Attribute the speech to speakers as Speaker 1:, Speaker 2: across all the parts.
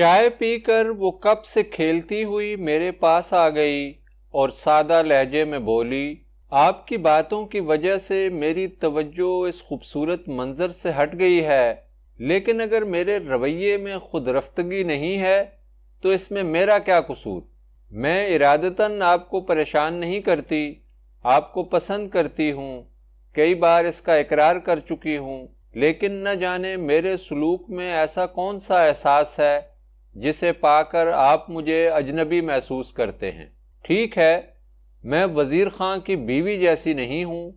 Speaker 1: چائے پی کر وہ کپ سے کھیلتی ہوئی میرے پاس آ گئی اور سادہ لہجے میں بولی، آپ کی باتوں کی وجہ سے میری توجہ اس خوبصورت منظر سے ہٹ گئی ہے، لیکن اگر میرے رویے میں خود رفتگی نہیں ہے تو اس میں میرا کیا قصور؟ میں ارادتاً آپ کو پریشان نہیں کرتی، آپ کو پسند کرتی ہوں، کئی بار اس کا اقرار کر چکی ہوں، لیکن نہ جانے میرے سلوک میں ایسا کون سا احساس ہے جسے پا کر آپ مجھے اجنبی محسوس کرتے ہیں۔ ٹھیک ہے، میں وزیر خان کی بیوی جیسی نہیں ہوں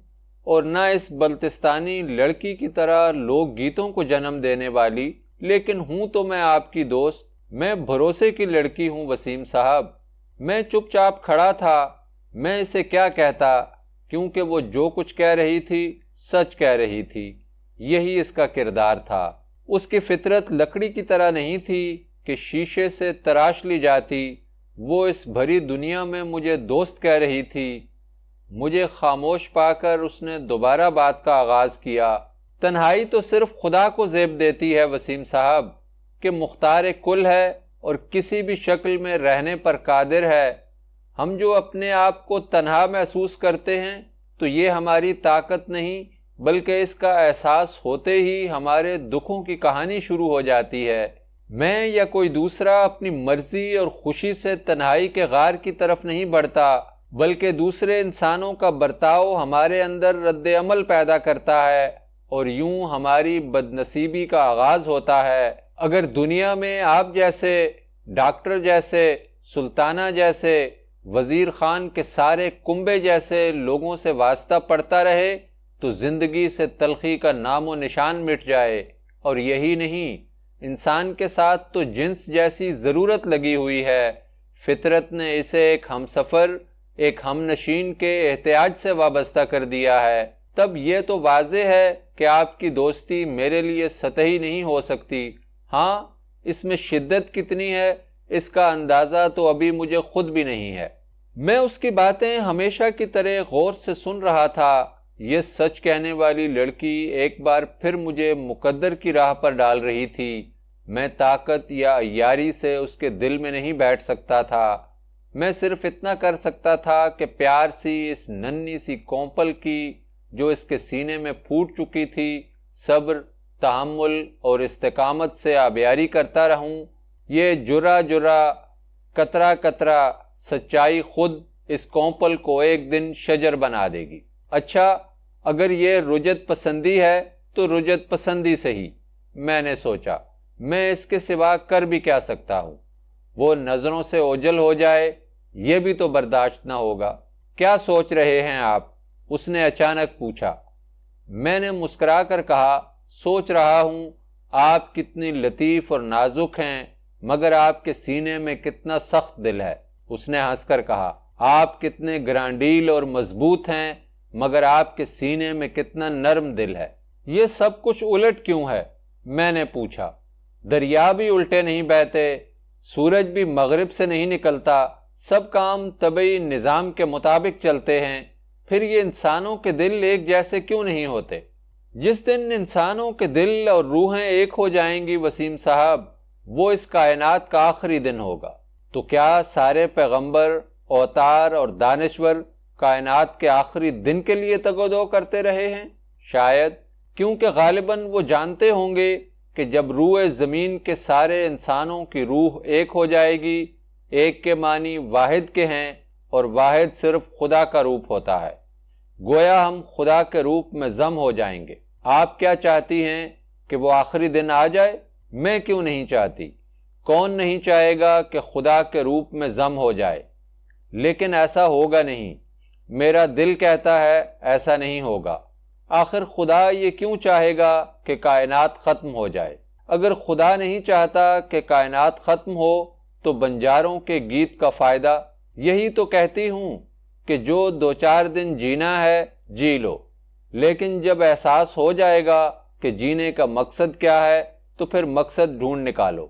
Speaker 1: اور نہ اس بلتستانی لڑکی کی طرح لوک گیتوں کو جنم دینے والی، لیکن ہوں تو میں آپ کی دوست، میں بھروسے کی لڑکی ہوں وسیم صاحب۔ میں چپ چاپ کھڑا تھا، میں اسے کیا کہتا، کیونکہ وہ جو کچھ کہہ رہی تھی سچ کہہ رہی تھی، یہی اس کا کردار تھا۔ اس کی فطرت لکڑی کی طرح نہیں تھی کہ شیشے سے تراش لی جاتی۔ وہ اس بھری دنیا میں مجھے دوست کہہ رہی تھی۔ مجھے خاموش پا کر اس نے دوبارہ بات کا آغاز کیا۔ تنہائی تو صرف خدا کو زیب دیتی ہے وسیم صاحب، کہ مختار کل ہے اور کسی بھی شکل میں رہنے پر قادر ہے۔ ہم جو اپنے آپ کو تنہا محسوس کرتے ہیں تو یہ ہماری طاقت نہیں، بلکہ اس کا احساس ہوتے ہی ہمارے دکھوں کی کہانی شروع ہو جاتی ہے۔ میں یا کوئی دوسرا اپنی مرضی اور خوشی سے تنہائی کے غار کی طرف نہیں بڑھتا، بلکہ دوسرے انسانوں کا برتاؤ ہمارے اندر رد عمل پیدا کرتا ہے اور یوں ہماری بد نصیبی کا آغاز ہوتا ہے۔ اگر دنیا میں آپ جیسے، ڈاکٹر جیسے، سلطانہ جیسے، وزیر خان کے سارے کنبے جیسے لوگوں سے واسطہ پڑتا رہے تو زندگی سے تلخی کا نام و نشان مٹ جائے۔ اور یہی نہیں، انسان کے ساتھ تو جنس جیسی ضرورت لگی ہوئی ہے۔ فطرت نے اسے ایک ہم سفر، ایک ہم نشین کے احتیاج سے وابستہ کر دیا ہے۔ تب یہ تو واضح ہے کہ آپ کی دوستی میرے لیے سطحی نہیں ہو سکتی۔ ہاں، اس میں شدت کتنی ہے اس کا اندازہ تو ابھی مجھے خود بھی نہیں ہے۔ میں اس کی باتیں ہمیشہ کی طرح غور سے سن رہا تھا۔ یہ سچ کہنے والی لڑکی ایک بار پھر مجھے مقدر کی راہ پر ڈال رہی تھی۔ میں طاقت یا عیاری سے اس کے دل میں نہیں بیٹھ سکتا تھا۔ میں صرف اتنا کر سکتا تھا کہ پیار سی اس ننھی سی کونپل کی جو اس کے سینے میں پھوٹ چکی تھی، صبر، تحمل اور استقامت سے آبیاری کرتا رہوں۔ یہ جرعہ جرعہ، قطرہ قطرہ سچائی خود اس کونپل کو ایک دن شجر بنا دے گی۔ اچھا، اگر یہ رجت پسندی ہے تو رجت پسندی سے ہی، میں نے سوچا، میں اس کے سوا کر بھی کیا سکتا ہوں؟ وہ نظروں سے اوجھل ہو جائے یہ بھی تو برداشت نہ ہوگا۔ کیا سوچ رہے ہیں آپ؟ اس نے اچانک پوچھا۔ میں نے مسکرا کر کہا، سوچ رہا ہوں آپ کتنی لطیف اور نازک ہیں، مگر آپ کے سینے میں کتنا سخت دل ہے۔ اس نے ہنس کر کہا، آپ کتنے گرانڈیل اور مضبوط ہیں، مگر آپ کے سینے میں کتنا نرم دل ہے۔ یہ سب کچھ الٹ کیوں ہے؟ میں نے پوچھا۔ دریا بھی الٹے نہیں بہتے، سورج بھی مغرب سے نہیں نکلتا، سب کام طبعی نظام کے مطابق چلتے ہیں، پھر یہ انسانوں کے دل ایک جیسے کیوں نہیں ہوتے؟ جس دن انسانوں کے دل اور روحیں ایک ہو جائیں گی وسیم صاحب، وہ اس کائنات کا آخری دن ہوگا۔ تو کیا سارے پیغمبر، اوتار اور دانشور کائنات کے آخری دن کے لیے تگودو کرتے رہے ہیں؟ شاید، کیونکہ غالباً وہ جانتے ہوں گے کہ جب روح زمین کے سارے انسانوں کی روح ایک ہو جائے گی، ایک کے معنی واحد کے ہیں، اور واحد صرف خدا کا روپ ہوتا ہے، گویا ہم خدا کے روپ میں ضم ہو جائیں گے۔ آپ کیا چاہتی ہیں کہ وہ آخری دن آ جائے؟ میں کیوں نہیں چاہتی؟ کون نہیں چاہے گا کہ خدا کے روپ میں ضم ہو جائے؟ لیکن ایسا ہوگا نہیں، میرا دل کہتا ہے ایسا نہیں ہوگا۔ آخر خدا یہ کیوں چاہے گا کہ کائنات ختم ہو جائے؟ اگر خدا نہیں چاہتا کہ کائنات ختم ہو تو بنجاروں کے گیت کا فائدہ؟ یہی تو کہتی ہوں کہ جو دو چار دن جینا ہے جی لو، لیکن جب احساس ہو جائے گا کہ جینے کا مقصد کیا ہے تو پھر مقصد ڈھونڈ نکالو،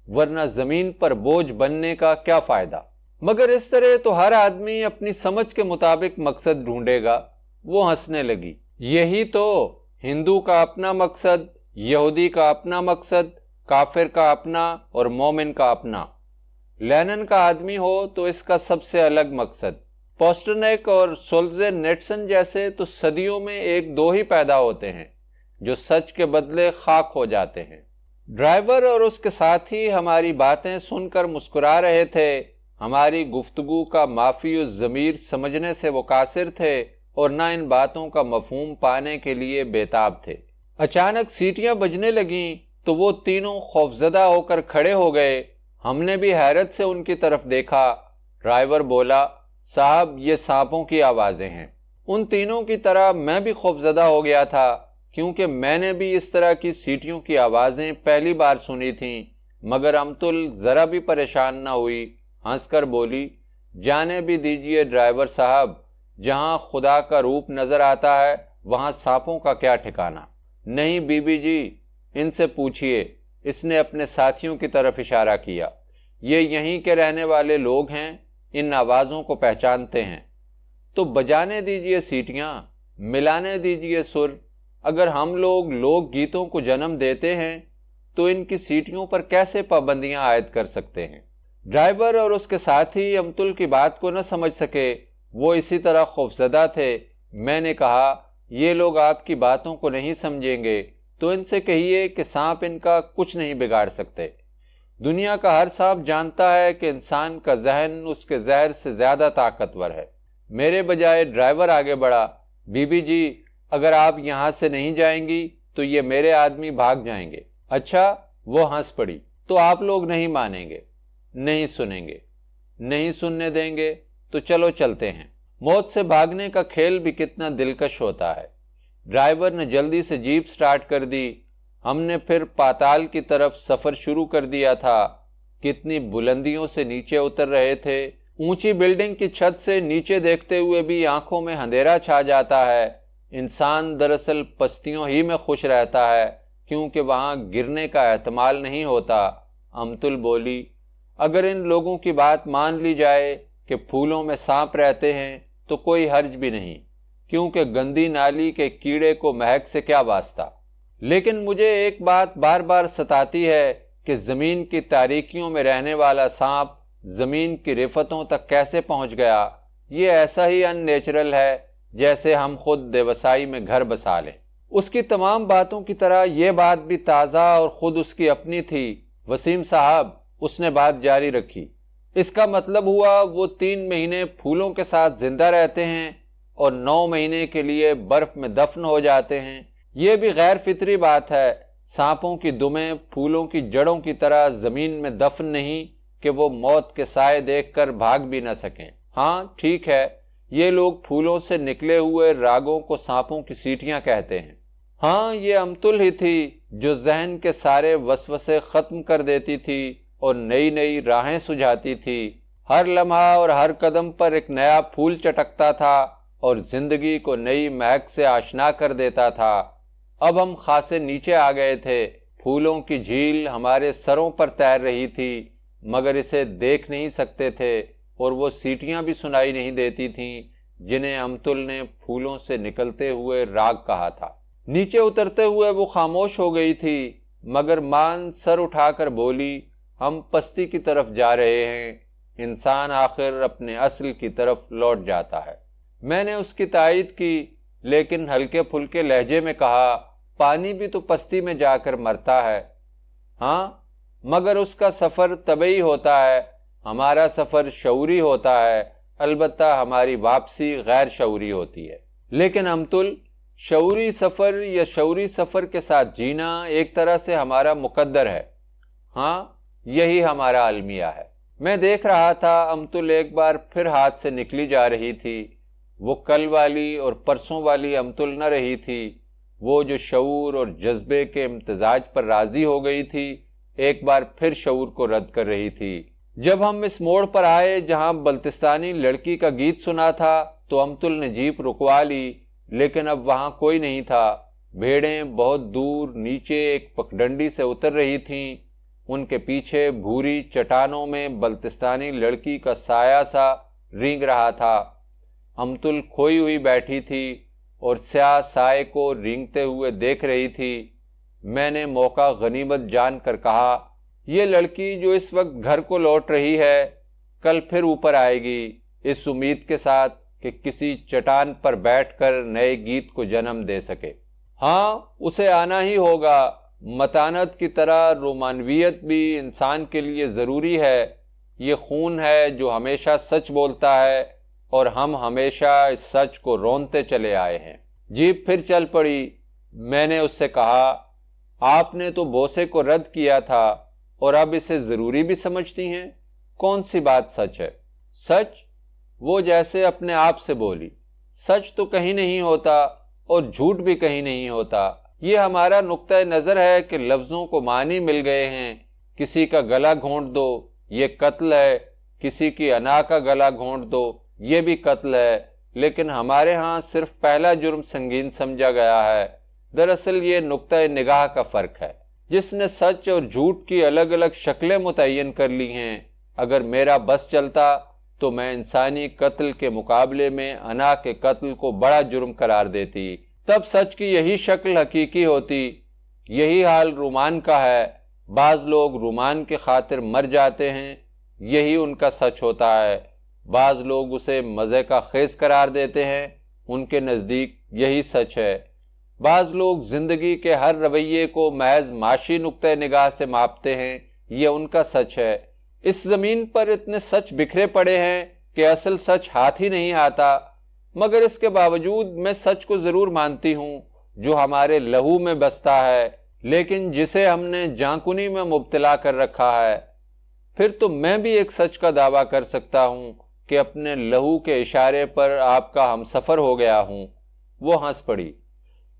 Speaker 1: ورنہ زمین پر بوجھ بننے کا کیا فائدہ؟ مگر اس طرح تو ہر آدمی اپنی سمجھ کے مطابق مقصد ڈھونڈے گا۔ وہ ہنسنے لگی۔ یہی تو، ہندو کا اپنا مقصد، یہودی کا اپنا مقصد، کافر کا اپنا اور مومن کا اپنا۔ لینن کا آدمی ہو تو اس کا سب سے الگ مقصد۔ پوسٹرنیک اور سولزینیٹسن جیسے تو صدیوں میں ایک دو ہی پیدا ہوتے ہیں جو سچ کے بدلے خاک ہو جاتے ہیں۔ ڈرائیور اور اس کے ساتھی ہماری باتیں سن کر مسکرا رہے تھے، ہماری گفتگو کا مافی الضمیر سمجھنے سے وہ قاصر تھے اور نہ ان باتوں کا مفہوم پانے کے لیے بےتاب تھے۔ اچانک سیٹیاں بجنے لگیں تو وہ تینوں خوفزدہ ہو کر کھڑے ہو گئے۔ ہم نے بھی حیرت سے ان کی طرف دیکھا۔ ڈرائیور بولا، صاحب یہ سانپوں کی آوازیں ہیں۔ ان تینوں کی طرح میں بھی خوفزدہ ہو گیا تھا، کیونکہ میں نے بھی اس طرح کی سیٹیوں کی آوازیں پہلی بار سنی تھیں، مگر امتل ذرا بھی پریشان نہ ہوئی، ہنس کر بولی، جانے بھی دیجئے ڈرائیور صاحب، جہاں خدا کا روپ نظر آتا ہے وہاں سانپوں کا کیا ٹھکانہ۔ نہیں بی بی جی، ان سے پوچھئے، اس نے اپنے ساتھیوں کی طرف اشارہ کیا، یہ یہیں کے رہنے والے لوگ ہیں، ان آوازوں کو پہچانتے ہیں۔ تو بجانے دیجئے سیٹیاں، ملانے دیجئے سر۔ اگر ہم لوگ گیتوں کو جنم دیتے ہیں تو ان کی سیٹیوں پر کیسے پابندیاں عائد کر سکتے ہیں؟ ڈرائیور اور اس کے ساتھی امتل کی بات کو نہ سمجھ سکے، وہ اسی طرح خوفزدہ تھے۔ میں نے کہا، یہ لوگ آپ کی باتوں کو نہیں سمجھیں گے تو ان سے کہیے کہ سانپ ان کا کچھ نہیں بگاڑ سکتے۔ دنیا کا ہر سانپ جانتا ہے کہ انسان کا ذہن اس کے زہر سے زیادہ طاقتور ہے۔ میرے بجائے ڈرائیور آگے بڑھا، بی بی جی اگر آپ یہاں سے نہیں جائیں گی تو یہ میرے آدمی بھاگ جائیں گے۔ اچھا، وہ ہنس پڑی، تو آپ لوگ نہیں مانیں گے، نہیں سنیں گے، نہیں سننے دیں گے تو چلو چلتے ہیں۔ موت سے بھاگنے کا کھیل بھی کتنا دلکش ہوتا ہے۔ ڈرائیور نے جلدی سے جیپ سٹارٹ کر دی۔ ہم نے پھر پاتال کی طرف سفر شروع کر دیا تھا۔ کتنی بلندیوں سے نیچے اتر رہے تھے۔ اونچی بلڈنگ کی چھت سے نیچے دیکھتے ہوئے بھی آنکھوں میں اندھیرا چھا جاتا ہے۔ انسان دراصل پستیوں ہی میں خوش رہتا ہے، کیونکہ وہاں گرنے کا احتمال نہیں ہوتا۔ امتل بولی، اگر ان لوگوں کی بات مان لی جائے کہ پھولوں میں سانپ رہتے ہیں تو کوئی حرج بھی نہیں، کیونکہ گندی نالی کے کیڑے کو مہک سے کیا واسطہ۔ لیکن مجھے ایک بات بار بار ستاتی ہے کہ زمین کی تاریکیوں میں رہنے والا سانپ زمین کی رفتوں تک کیسے پہنچ گیا۔ یہ ایسا ہی ان نیچرل ہے جیسے ہم خود دیوسائی میں گھر بسا لیں۔ اس کی تمام باتوں کی طرح یہ بات بھی تازہ اور خود اس کی اپنی تھی۔ وسیم صاحب، اس نے بات جاری رکھی، اس کا مطلب ہوا وہ 3 مہینے پھولوں کے ساتھ زندہ رہتے ہیں اور 9 مہینے کے لیے برف میں دفن ہو جاتے ہیں۔ یہ بھی غیر فطری بات ہے۔ سانپوں کی دمیں پھولوں کی جڑوں کی طرح زمین میں دفن نہیں کہ وہ موت کے سائے دیکھ کر بھاگ بھی نہ سکیں۔ ہاں ٹھیک ہے، یہ لوگ پھولوں سے نکلے ہوئے راگوں کو سانپوں کی سیٹیاں کہتے ہیں۔ ہاں، یہ امتل ہی تھی جو ذہن کے سارے وسوسے ختم کر دیتی تھی اور نئی نئی راہیں سجھاتی تھی۔ ہر لمحہ اور ہر قدم پر ایک نیا پھول چٹکتا تھا اور زندگی کو نئی مہک سے آشنا کر دیتا تھا۔ اب ہم خاصے نیچے آ گئے تھے۔ پھولوں کی جھیل ہمارے سروں پر تیر رہی تھی، مگر اسے دیکھ نہیں سکتے تھے، اور وہ سیٹیاں بھی سنائی نہیں دیتی تھیں جنہیں امتل نے پھولوں سے نکلتے ہوئے راگ کہا تھا۔ نیچے اترتے ہوئے وہ خاموش ہو گئی تھی، مگر مان سر اٹھا کر بولی، ہم پستی کی طرف جا رہے ہیں۔ انسان آخر اپنے اصل کی طرف لوٹ جاتا ہے۔ میں نے اس کی تائید کی، لیکن ہلکے پھلکے لہجے میں کہا، پانی بھی تو پستی میں جا کر مرتا ہے۔ ہاں، مگر اس کا سفر طبعی ہوتا ہے، ہمارا سفر شعوری ہوتا ہے، البتہ ہماری واپسی غیر شعوری ہوتی ہے۔ لیکن امتل، شعوری سفر یا شعوری سفر کے ساتھ جینا ایک طرح سے ہمارا مقدر ہے۔ ہاں، یہی ہمارا المیہ ہے۔ میں دیکھ رہا تھا امتل ایک بار پھر ہاتھ سے نکلی جا رہی تھی۔ وہ کل والی اور پرسوں والی امتل نہ رہی تھی۔ وہ جو شعور اور جذبے کے امتزاج پر راضی ہو گئی تھی، ایک بار پھر شعور کو رد کر رہی تھی۔ جب ہم اس موڑ پر آئے جہاں بلتستانی لڑکی کا گیت سنا تھا تو امتل نے جیپ رکوا لی، لیکن اب وہاں کوئی نہیں تھا۔ بھیڑیں بہت دور نیچے ایک پگڈنڈی سے اتر رہی تھیں۔ ان کے پیچھے بھوری چٹانوں میں بلتستانی لڑکی کا سایہ سا رینگ رہا تھا۔ امتل کھوئی ہوئی بیٹھی تھی اور سیاہ سائے کو رینگتے ہوئے دیکھ رہی تھی۔ میں نے موقع غنیمت جان کر کہا، یہ لڑکی جو اس وقت گھر کو لوٹ رہی ہے کل پھر اوپر آئے گی، اس امید کے ساتھ کہ کسی چٹان پر بیٹھ کر نئے گیت کو جنم دے سکے۔ ہاں، اسے آنا ہی ہوگا۔ متانت کی طرح رومانویت بھی انسان کے لیے ضروری ہے۔ یہ خون ہے جو ہمیشہ سچ بولتا ہے، اور ہم ہمیشہ اس سچ کو رونتے چلے آئے ہیں۔ جیپ پھر چل پڑی۔ میں نے اس سے کہا، آپ نے تو بوسے کو رد کیا تھا اور اب اسے ضروری بھی سمجھتی ہیں؟ کون سی بات سچ ہے؟ سچ؟ وہ جیسے اپنے آپ سے بولی، سچ تو کہیں نہیں ہوتا اور جھوٹ بھی کہیں نہیں ہوتا۔ یہ ہمارا نقطہ نظر ہے کہ لفظوں کو معنی مل گئے ہیں۔ کسی کا گلا گھونٹ دو، یہ قتل ہے، کسی کی انا کا گلا گھونٹ دو، یہ بھی قتل ہے، لیکن ہمارے ہاں صرف پہلا جرم سنگین سمجھا گیا ہے۔ دراصل یہ نقطہ نگاہ کا فرق ہے۔ جس نے سچ اور جھوٹ کی الگ الگ شکلیں متعین کر لی ہیں، اگر میرا بس چلتا تو میں انسانی قتل کے مقابلے میں انا کے قتل کو بڑا جرم قرار دیتی۔ تب سچ کی یہی شکل حقیقی ہوتی۔ یہی حال رومان کا ہے۔ بعض لوگ رومان کے خاطر مر جاتے ہیں، یہی ان کا سچ ہوتا ہے۔ بعض لوگ اسے مزے کا خیز قرار دیتے ہیں، ان کے نزدیک یہی سچ ہے۔ بعض لوگ زندگی کے ہر رویے کو محض معاشی نقطہ نگاہ سے ماپتے ہیں، یہ ان کا سچ ہے۔ اس زمین پر اتنے سچ بکھرے پڑے ہیں کہ اصل سچ ہاتھ ہی نہیں آتا، مگر اس کے باوجود میں سچ کو ضرور مانتی ہوں جو ہمارے لہو میں بستا ہے، لیکن جسے ہم نے جانکنی میں مبتلا کر رکھا ہے۔ پھر تو میں بھی ایک سچ کا دعویٰ کر سکتا ہوں کہ اپنے لہو کے اشارے پر آپ کا ہم سفر ہو گیا ہوں۔ وہ ہنس پڑی۔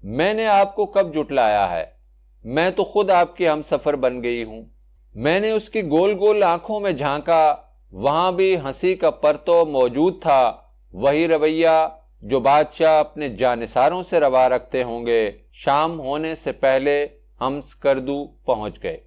Speaker 1: میں نے آپ کو کب جھٹلایا ہے؟ میں تو خود آپ کی ہم سفر بن گئی ہوں۔ میں نے اس کی گول گول آنکھوں میں جھانکا، وہاں بھی ہنسی کا پرتو موجود تھا، وہی رویہ جو بادشاہ اپنے جانثاروں سے روا رکھتے ہوں گے۔ شام ہونے سے پہلے ہم سکردو پہنچ گئے۔